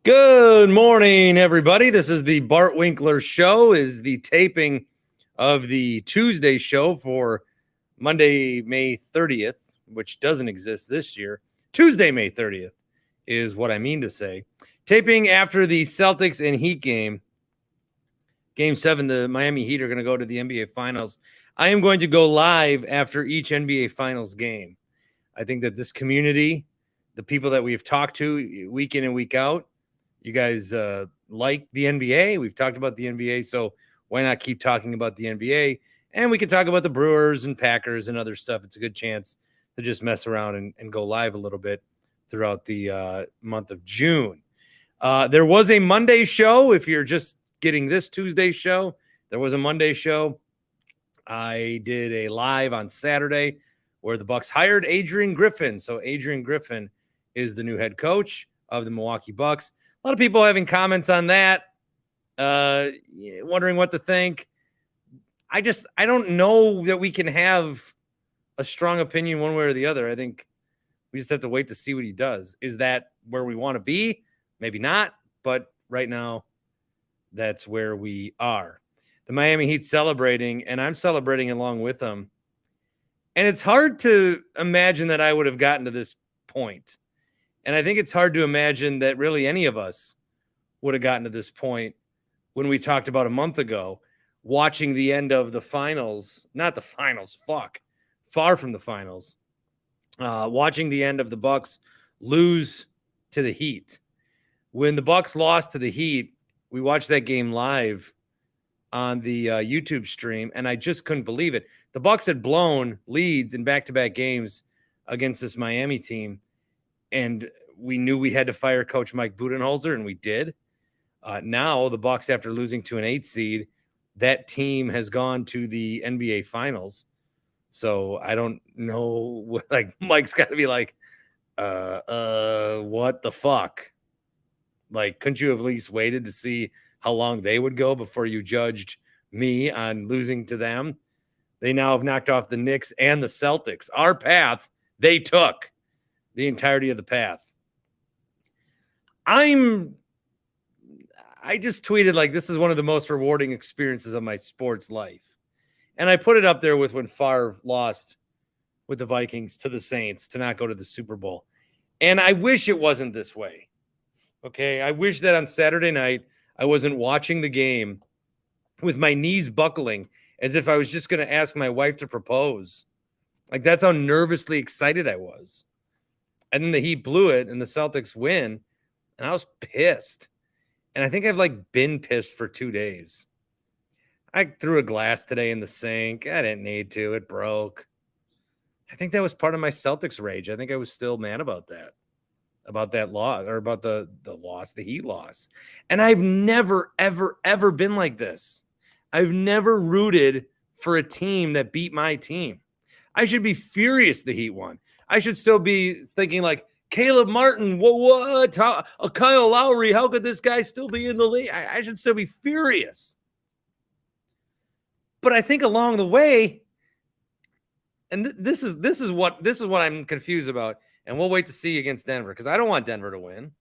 Good morning, everybody. This is the Bart Winkler Show, is the taping of the Tuesday show for Monday, May 30th, which doesn't exist this year. Tuesday, May 30th is what I mean to say. Taping after the Celtics and Heat game. Game 7, the Miami Heat are going to go to the NBA Finals. I am going to go live after each NBA Finals game. I think that this community, the people that we've talked to week in and week out, you guys like the NBA. We've talked about the NBA, so why not keep talking about the NBA? And we can talk about the Brewers and Packers and other stuff. It's a good chance to just mess around and go live a little bit throughout the month of June. There was a Monday show. If you're just getting this Tuesday show, there was a Monday show. I did a live on Saturday where the Bucks hired Adrian Griffin. So Adrian Griffin is the new head coach of the Milwaukee Bucks. A lot of people having comments on that, wondering what to think. I don't know that we can have a strong opinion one way or the other. I think we just have to wait to see what he does. Is that where we want to be? Maybe not, but right now, that's where we are. The Miami Heat celebrating, and I'm celebrating along with them. And it's hard to imagine that I would have gotten to this point. And I think it's hard to imagine that really any of us would have gotten to this point when we talked about a month ago, watching the end of the finals, not the finals, far from the finals, watching the end of the Bucks lose to the Heat. When the Bucks lost to the Heat, we watched that game live on the YouTube stream, and I just couldn't believe it. The Bucks had blown leads in back-to-back games against this Miami team, and we knew we had to fire Coach Mike Budenholzer, and we did. Now the Bucks, after losing to an 8 seed, that team has gone to the NBA Finals. So I don't know. Like Mike's got to be like, what the fuck? Like, couldn't you have at least waited to see how long they would go before you judged me on losing to them? They now have knocked off the Knicks and the Celtics. Our path, they took the entirety of the path. I just tweeted like this is one of the most rewarding experiences of my sports life. And I put it up there with when Favre lost with the Vikings to the Saints to not go to the Super Bowl. And I wish it wasn't this way. Okay, I wish that on Saturday night I wasn't watching the game with my knees buckling as if I was just going to ask my wife to propose. Like that's how nervously excited I was. And then the Heat blew it and the Celtics win. And I was pissed. And I think I've like been pissed for 2 days. I threw a glass today in the sink. I didn't need to. It broke. I think that was part of my Celtics rage. I think I was still mad about that loss, or about the loss, the Heat loss. And I've never, ever, ever been like this. I've never rooted for a team that beat my team. I should be furious the Heat won. I should still be thinking like, Caleb Martin, what? Kyle Lowry, how could this guy still be in the league? I should still be furious. But I think along the way, and this is what I'm confused about. And we'll wait to see against Denver because I don't want Denver to win.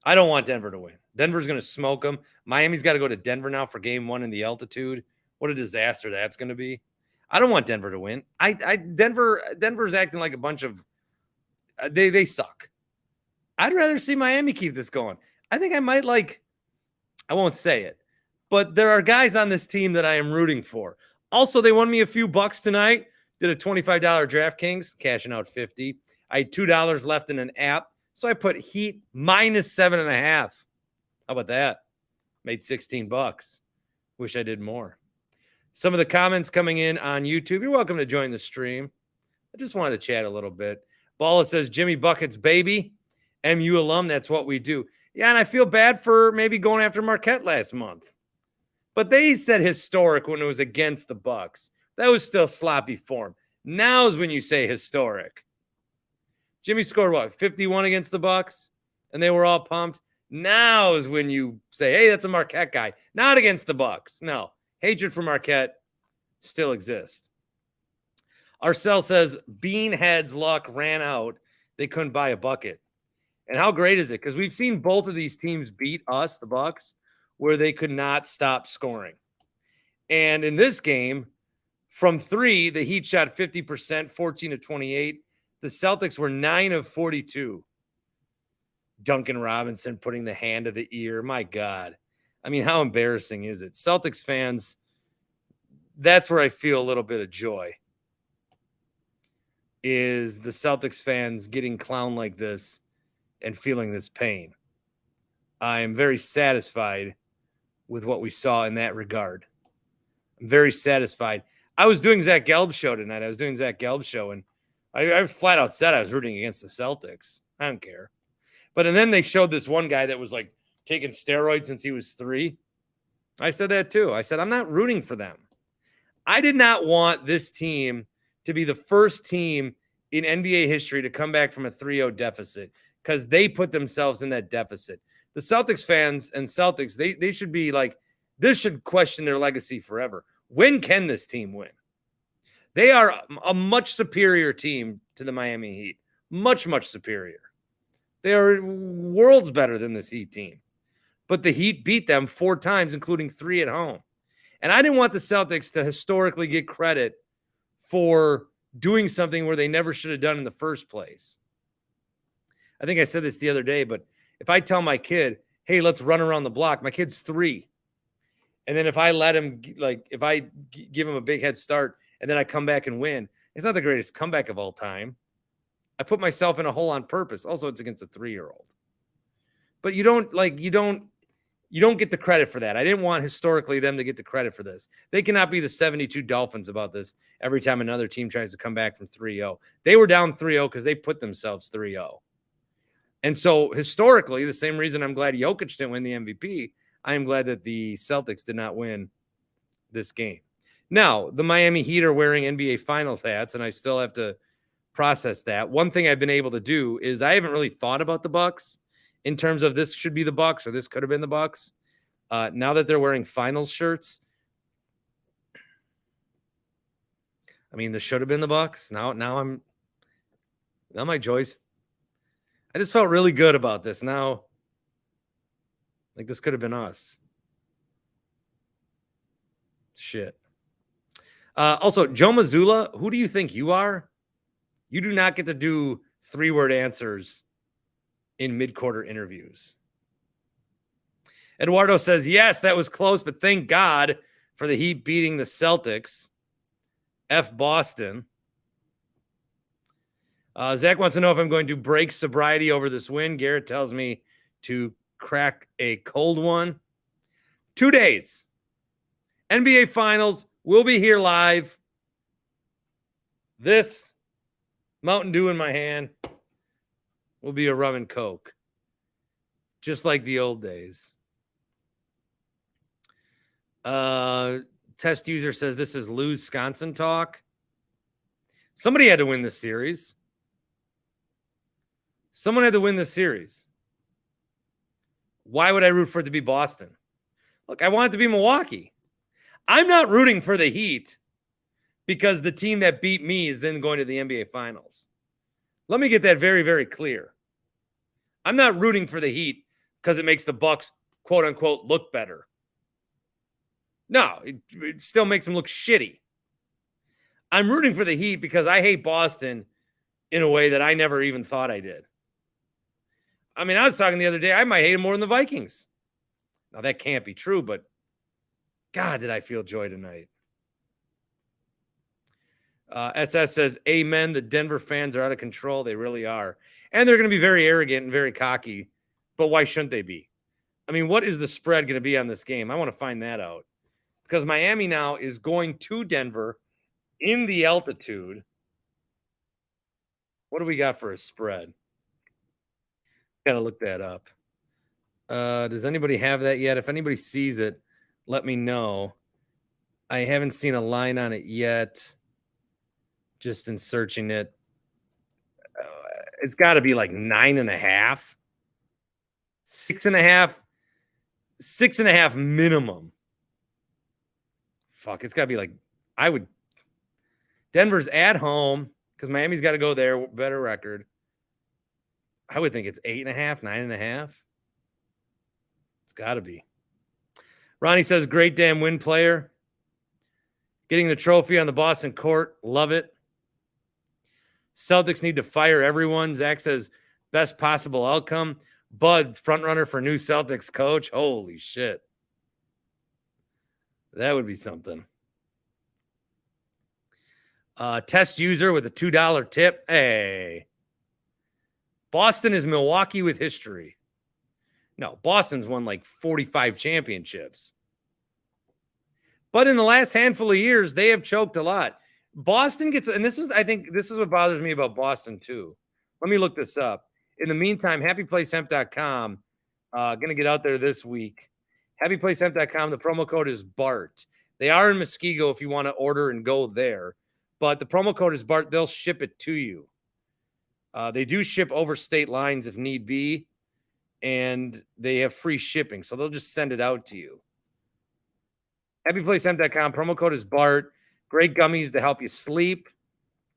Denver's going to smoke them. Miami's got to go to Denver now for game 1 in the altitude. What a disaster that's going to be. I don't want Denver to win. Denver's acting like a bunch of they suck. I'd rather see Miami keep this going. I think I might I won't say it, but there are guys on this team that I am rooting for. Also, they won me a few bucks tonight. Did a $25 DraftKings, cashing out 50. I had $2 left in an app, so I put Heat minus 7.5. How about that? Made 16 bucks. Wish I did more. Some of the comments coming in on YouTube. You're welcome to join the stream. I just wanted to chat a little bit. Balla says, Jimmy Buckets, baby. MU alum, that's what we do. Yeah, and I feel bad for maybe going after Marquette last month. But they said historic when it was against the Bucks. That was still sloppy form. Now is when you say historic. Jimmy scored what, 51 against the Bucks? And they were all pumped. Now is when you say, hey, that's a Marquette guy. Not against the Bucks. No. Hatred for Marquette still exists. Arcel says, Beanhead's luck ran out. They couldn't buy a bucket. And how great is it? Because we've seen both of these teams beat us, the Bucks, where they could not stop scoring. And in this game, from 3, the Heat shot 50%, 14 of 28. The Celtics were 9 of 42. Duncan Robinson putting the hand to the ear. My God. I mean, how embarrassing is it? Celtics fans, that's where I feel a little bit of joy, is the Celtics fans getting clowned like this and feeling this pain. I am very satisfied with what we saw in that regard. I'm very satisfied. I was doing Zach Gelb's show tonight. And I flat out said I was rooting against the Celtics. I don't care. And then they showed this one guy that was like taking steroids since he was 3. I said that too. I said, I'm not rooting for them. I did not want this team to be the first team in NBA history to come back from a 3-0 deficit because they put themselves in that deficit. The Celtics fans and Celtics, they should be like, this should question their legacy forever. When can this team win? They are a much superior team to the Miami Heat. Much, much superior. They are worlds better than this Heat team. But the Heat beat them 4 times, including 3 at home. And I didn't want the Celtics to historically get credit for doing something where they never should have done in the first place. I think I said this the other day, but if I tell my kid, hey, let's run around the block, my kid's 3. And then if I let him, if I give him a big head start and then I come back and win, it's not the greatest comeback of all time. I put myself in a hole on purpose. Also, it's against a 3-year-old. But you don't get the credit for that. I didn't want historically them to get the credit for this. They cannot be the 72 Dolphins about this every time another team tries to come back from 3-0. They were down 3-0 because they put themselves 3-0. And so historically, the same reason I'm glad Jokic didn't win the MVP, I am glad that the Celtics did not win this game. Now, the Miami Heat are wearing NBA Finals hats, and I still have to process that. One thing I've been able to do is I haven't really thought about the Bucks in terms of this should be the Bucks or this could have been the Bucks. Now that they're wearing finals shirts, I mean, this should have been the Bucks. Now my joy's. I just felt really good about this. Now, like this could have been us. Shit. Also, Joe Mazzulla, who do you think you are? You do not get to do 3-word answers in mid-quarter interviews. Eduardo says, yes, that was close, but thank God for the Heat beating the Celtics. F Boston. Zach wants to know if I'm going to break sobriety over this win. Garrett tells me to crack a cold one. 2 days. NBA Finals will be here live. This Mountain Dew in my hand will be a rum and Coke. Just like the old days. Test user says this is lose Wisconsin talk. Somebody had to win this series. Someone had to win this series. Why would I root for it to be Boston? Look, I want it to be Milwaukee. I'm not rooting for the Heat because the team that beat me is then going to the NBA Finals. Let me get that very, very clear. I'm not rooting for the Heat because it makes the Bucks, quote unquote, look better. No, it still makes them look shitty. I'm rooting for the Heat because I hate Boston in a way that I never even thought I did. I mean, I was talking the other day, I might hate them more than the Vikings. Now, that can't be true, but God, did I feel joy tonight. SS says, amen, the Denver fans are out of control. They really are. And they're going to be very arrogant and very cocky, but why shouldn't they be? I mean, what is the spread going to be on this game? I want to find that out. Because Miami now is going to Denver in the altitude. What do we got for a spread? Got to look that up. Does anybody have that yet? If anybody sees it, let me know. I haven't seen a line on it yet. Just in searching it. It's got to be like 9.5. 6.5. 6.5 minimum. Fuck, it's got to be like, Denver's at home because Miami's got to go there, better record. I would think it's 8.5, 9.5. It's got to be. Ronnie says, great damn win player. Getting the trophy on the Boston court. Love it. Celtics need to fire everyone. Zach says, best possible outcome. Bud, frontrunner for new Celtics coach. Holy shit. That would be something. Test user with a $2 tip. Hey. Boston is Milwaukee with history. No, Boston's won like 45 championships. But in the last handful of years, they have choked a lot. Boston gets, and I think this is what bothers me about Boston too. Let me look this up. In the meantime, happyplacehemp.com, going to get out there this week. Happyplacehemp.com, the promo code is BART. They are in Muskego if you want to order and go there. But the promo code is BART. They'll ship it to you. They do ship over state lines if need be. And they have free shipping. So they'll just send it out to you. Happyplacehemp.com, promo code is BART. Great gummies to help you sleep.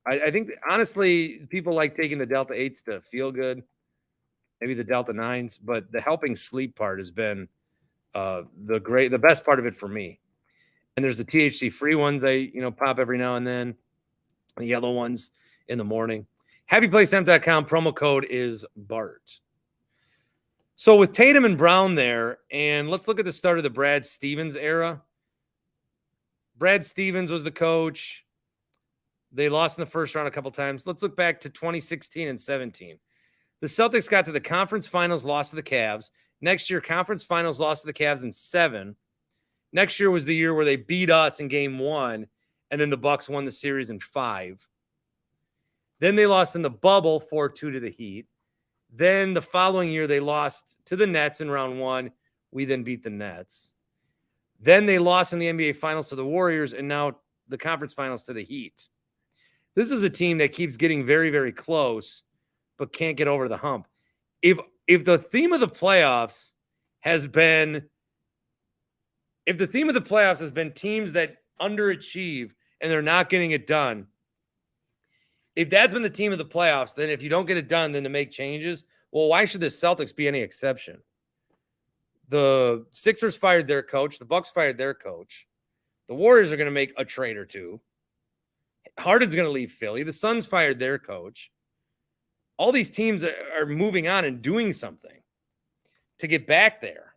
I think, honestly, people like taking the Delta 8s to feel good. Maybe the Delta 9s. But the helping sleep part has been the best part of it for me. And there's the THC-free ones they pop every now and then. The yellow ones in the morning. Happyplacehemp.com, promo code is BART. So with Tatum and Brown there, and let's look at the start of the Brad Stevens era. Brad Stevens was the coach. They lost in the first round a couple times. Let's look back to 2016 and 17. The Celtics got to the conference finals, lost to the Cavs. Next year, conference finals, lost to the Cavs in 7. Next year was the year where they beat us in game 1, and then the Bucks won the series in 5. Then they lost in the bubble 4-2 to the Heat. Then the following year, they lost to the Nets in round 1. We then beat the Nets. Then they lost in the NBA Finals to the Warriors, and now the conference finals to the Heat. This is a team that keeps getting very, very close, but can't get over the hump. If the theme of the playoffs has been teams that underachieve and they're not getting it done, if that's been the team of the playoffs, then if you don't get it done, then to make changes, well, why should the Celtics be any exception? The Sixers fired their coach. The Bucks fired their coach. The Warriors are going to make a trade or two. Harden's going to leave Philly. The Suns fired their coach. All these teams are moving on and doing something to get back there.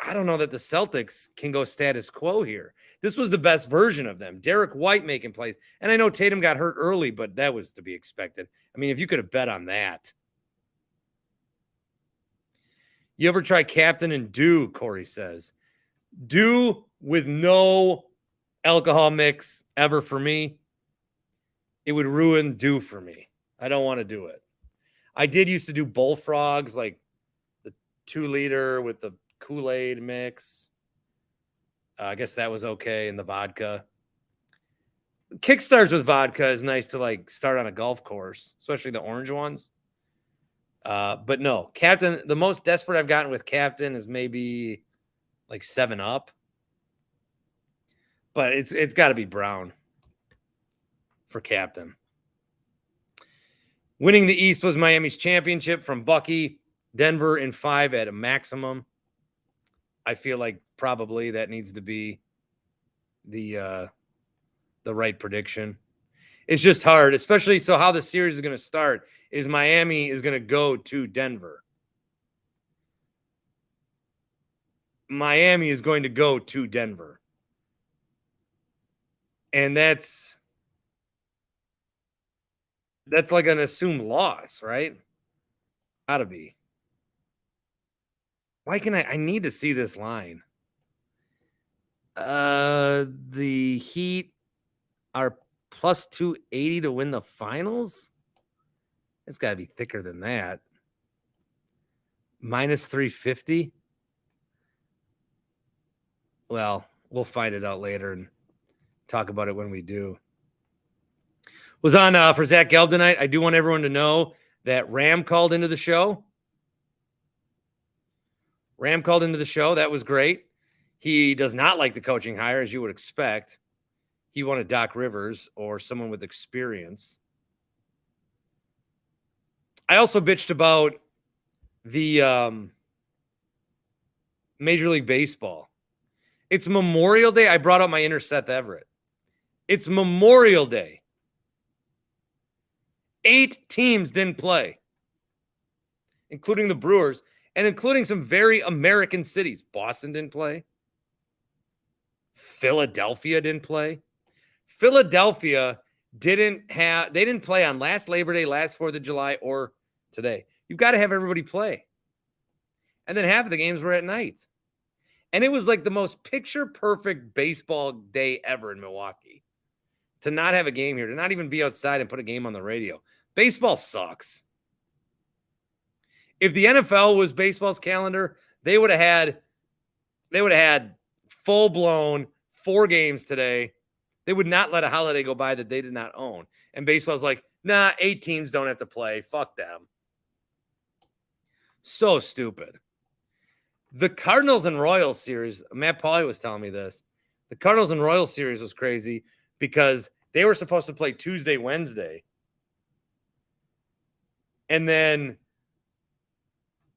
I don't know that the Celtics can go status quo here. This was the best version of them. Derek White making plays. And I know Tatum got hurt early, but that was to be expected. I mean, if you could have bet on that. You ever try Captain and Dew, Corey says. Dew with no alcohol mix ever for me. It would ruin Dew for me. I don't want to do it. I did used to do Bullfrogs, like the 2-liter with the Kool-Aid mix. I guess that was okay. And the vodka. Kickstarts with vodka is nice to like start on a golf course, especially the orange ones. But no, Captain, the most desperate I've gotten with Captain is maybe like 7-Up. But it's got to be Brown for Captain. Winning the East was Miami's championship from Bucky. Denver in 5 at a maximum. I feel like probably that needs to be the right prediction. It's just hard, especially so how the series is going to start is Miami is going to go to Denver. Miami is going to go to Denver. And that's like an assumed loss, right? Gotta be. Why can I need to see this line. The Heat are plus 280 to win the finals. It's got to be thicker than that. Minus 350. Well, we'll find it out later and talk about it when we do. Was on for Zach Gelb tonight. I do want everyone to know that Ram called into the show. That was great. He does not like the coaching hire, as you would expect. He wanted Doc Rivers or someone with experience. I also bitched about the Major League Baseball. It's Memorial Day. I brought up my inner Seth Everett. It's Memorial Day. 8 teams didn't play, including the Brewers and including some very American cities. Boston didn't play. Philadelphia didn't play. Philadelphia they didn't play on last Labor Day, last 4th of July, or today. You've got to have everybody play. And then half of the games were at night. And it was like the most picture-perfect baseball day ever in Milwaukee. To not have a game here, to not even be outside and put a game on the radio. Baseball sucks. If the NFL was baseball's calendar, they would have had full-blown 4 games today. They would not let a holiday go by that they did not own. And baseball's like, nah, 8 teams don't have to play. Fuck them. So stupid. The Cardinals and Royals series, Matt Pauly was telling me this. The Cardinals and Royals series was crazy because they were supposed to play Tuesday, Wednesday. And then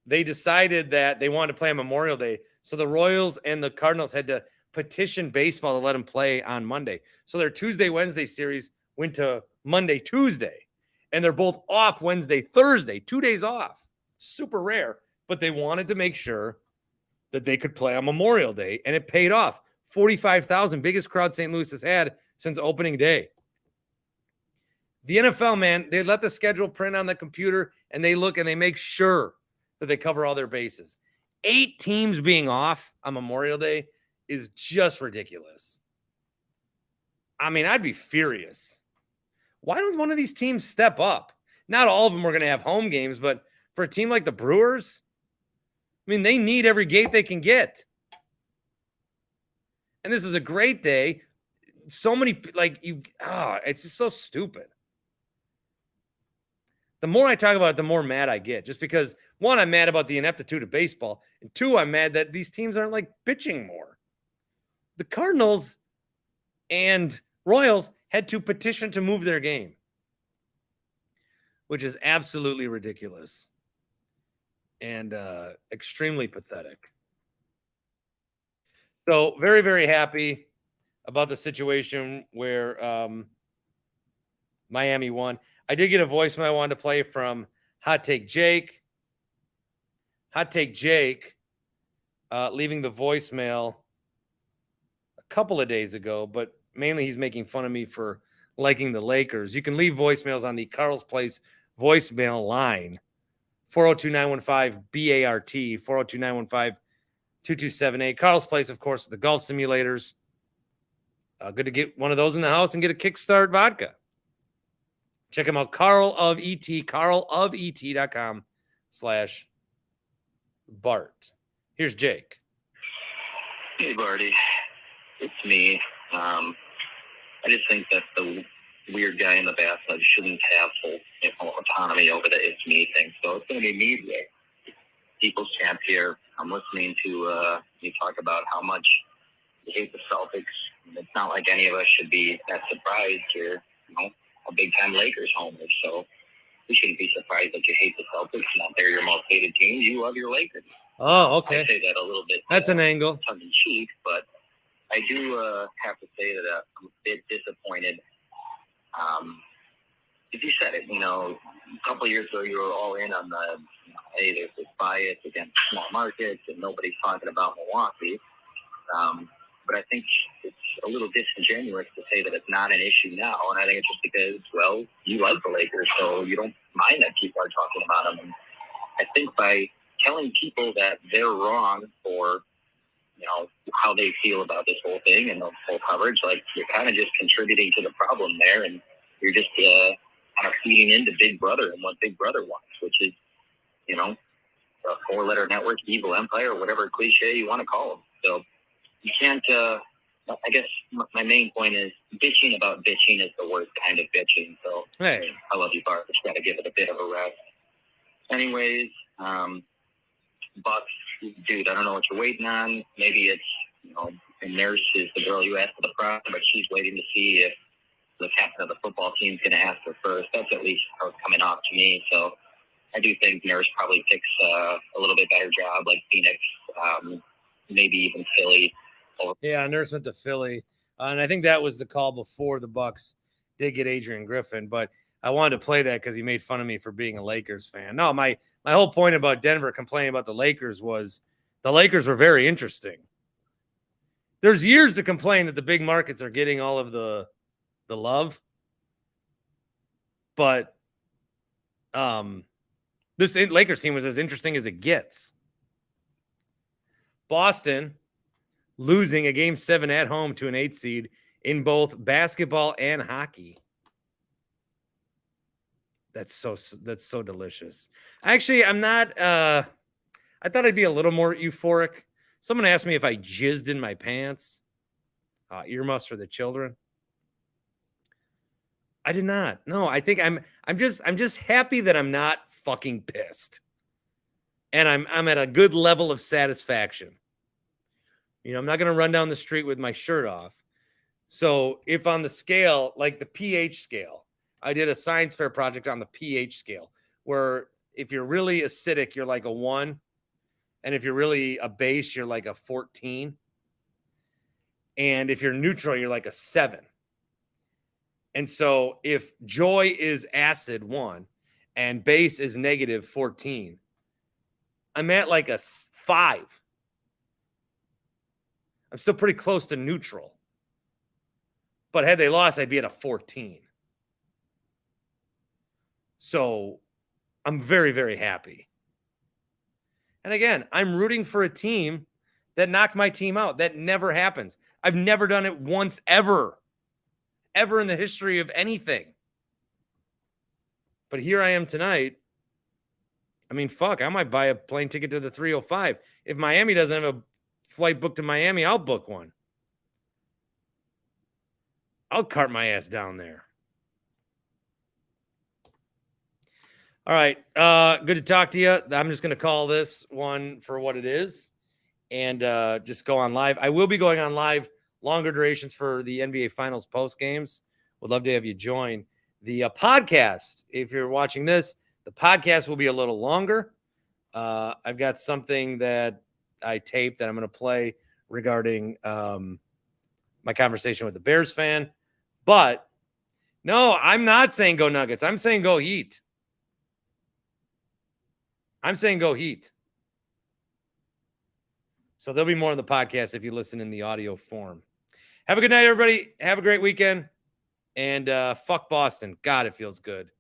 they decided that they wanted to play on Memorial Day. So the Royals and the Cardinals had to petition baseball to let them play on Monday. So their Tuesday, Wednesday series went to Monday, Tuesday. And they're both off Wednesday, Thursday, 2 days off. Super rare. But they wanted to make sure that they could play on Memorial Day. And it paid off. 45,000, biggest crowd St. Louis has had since opening day. The NFL, man, they let the schedule print on the computer and they look and they make sure that they cover all their bases. 8 teams being off on Memorial Day is just ridiculous. I mean, I'd be furious. Why don't one of these teams step up? Not all of them are going to have home games, but for a team like the Brewers, I mean, they need every gate they can get. And this is a great day. So many, it's just so stupid. The more I talk about it, the more mad I get. Just because, 1, I'm mad about the ineptitude of baseball. And 2, I'm mad that these teams aren't like bitching more. The Cardinals and Royals had to petition to move their game, which is absolutely ridiculous and extremely pathetic. So very, very happy about the situation where Miami won. I did get a voicemail I wanted to play from Hot Take Jake. Hot Take Jake leaving the voicemail a couple of days ago, but mainly he's making fun of me for liking the Lakers. You can leave voicemails on the Carl's Place voicemail line, 402-915-BART, 402-915-2278. Carl's Place, of course, with the golf simulators. Good to get one of those in the house and get a Kickstart vodka. Check him out, Carl of ET, carlofet.com/Bart. Here's Jake. Hey, Barty. It's me. I just think that the weird guy in the bathtub shouldn't have full autonomy over the it's me thing. So it's going to be me today. People's champ here. I'm listening to you talk about how much you hate the Celtics. It's not like any of us should be that surprised. You're, a big-time Lakers homer, so we shouldn't be surprised that you hate the Celtics. Not they're your most hated team. You love your Lakers. Oh, okay. I say that a little bit. That's an angle. Tongue-in-cheek, but I do have to say that I'm a bit disappointed. If you said it, a couple of years ago, you were all in on the, hey, there's this bias against small markets and nobody's talking about Milwaukee. But I think it's a little disingenuous to say that it's not an issue now. And I think it's just because, well, you love the Lakers, so you don't mind that people are talking about them. And I think by telling people that they're wrong for, how they feel about this whole thing and the whole coverage, like you're kind of just contributing to the problem there. And you're just kind of feeding into Big Brother and what Big Brother wants, which is, a 4-letter network, evil empire, or whatever cliche you want to call them. So you can't, I guess my main point is bitching about bitching is the worst kind of bitching. So hey. I love you, Bart. Just got to give it a bit of a rest. Anyways, Bucks, dude, I don't know what you're waiting on. Maybe it's, the nurse is the girl you asked for the prom, but she's waiting to see if the captain of the football team is going to ask her first. That's at least how it's coming off to me. So I do think Nurse probably picks a little bit better job, like Phoenix, maybe even Philly. Yeah, Nurse went to Philly, and I think that was the call before the Bucks did get Adrian Griffin. But I wanted to play that because he made fun of me for being a Lakers fan. No, my whole point about Denver complaining about the Lakers was the Lakers were very interesting. There's years to complain that the big markets are getting all of the love, but this Lakers team was as interesting as it gets. Boston losing a game 7 at home to an 8 seed in both basketball and hockey. That's so delicious. Actually, I'm not I thought I'd be a little more euphoric. Someone asked me if I jizzed in my pants. Earmuffs for the children. I did not. No, I think I'm just happy that I'm not fucking pissed. And I'm at a good level of satisfaction. You know, I'm not going to run down the street with my shirt off. So if on the scale, like the pH scale, I did a science fair project on the pH scale, where if you're really acidic, you're like a 1. And if you're really a base, you're like a 14. And if you're neutral, you're like a 7. And so if joy is acid 1 and base is negative 14, I'm at like a 5. I'm still pretty close to neutral. But had they lost, I'd be at a 14. So I'm very, very happy. And again, I'm rooting for a team that knocked my team out. That never happens. I've never done it once ever in the history of anything. But here I am tonight. I mean, fuck, I might buy a plane ticket to the 305. If Miami doesn't have a flight booked to Miami, I'll book one. I'll cart my ass down there. All right. Good to talk to you. I'm just going to call this one for what it is and just go on live. I will be going on live longer durations for the NBA Finals post games. Would love to have you join the podcast. If you're watching this, the podcast will be a little longer. I've got something that I taped that I'm going to play regarding my conversation with the Bears fan. But no, I'm not saying go Nuggets. I'm saying go Heat. I'm saying go Heat. So there'll be more on the podcast if you listen in the audio form. Have a good night, everybody. Have a great weekend. And fuck Boston. God, it feels good.